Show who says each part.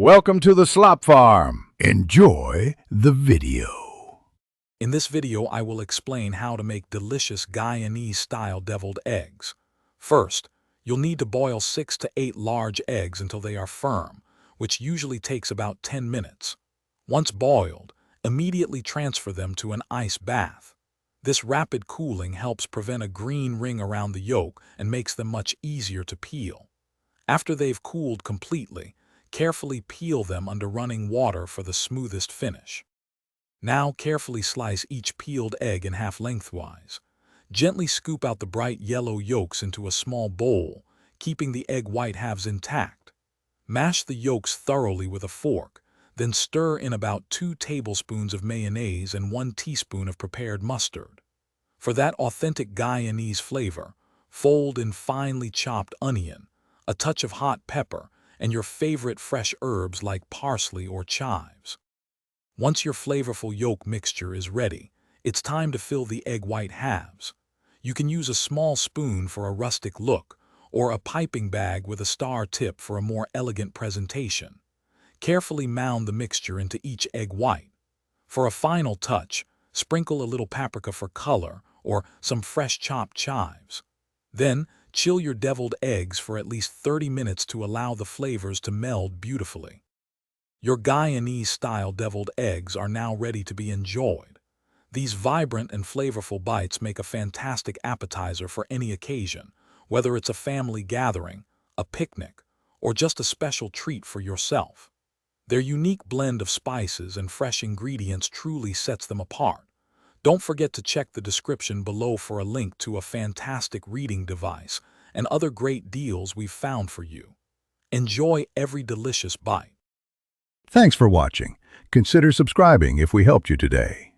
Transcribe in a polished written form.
Speaker 1: Welcome to the Slop Farm. Enjoy the video.
Speaker 2: In this video, I will explain how to make delicious Guyanese-style deviled eggs. First, you'll need to boil 6 to 8 large eggs until they are firm, which usually takes about 10 minutes. Once boiled, immediately transfer them to an ice bath. This rapid cooling helps prevent a green ring around the yolk and makes them much easier to peel. After they've cooled completely, carefully peel them under running water for the smoothest finish. Now carefully slice each peeled egg in half lengthwise. Gently scoop out the bright yellow yolks into a small bowl, keeping the egg white halves intact. Mash the yolks thoroughly with a fork, then stir in about 2 tablespoons of mayonnaise and 1 teaspoon of prepared mustard. For that authentic Guyanese flavor, fold in finely chopped onion, a touch of hot pepper, and your favorite fresh herbs like parsley or chives. Once your flavorful yolk mixture is ready, it's time to fill the egg white halves. You can use a small spoon for a rustic look, or a piping bag with a star tip for a more elegant presentation. Carefully mound the mixture into each egg white. For a final touch, sprinkle a little paprika for color or some fresh chopped chives. Then, chill your deviled eggs for at least 30 minutes to allow the flavors to meld beautifully. Your Guyanese-style deviled eggs are now ready to be enjoyed. These vibrant and flavorful bites make a fantastic appetizer for any occasion, whether it's a family gathering, a picnic, or just a special treat for yourself. Their unique blend of spices and fresh ingredients truly sets them apart. Don't forget to check the description below for a link to a fantastic reading device and other great deals we've found for you. Enjoy every delicious bite.
Speaker 1: Thanks for watching. Consider subscribing if we helped you today.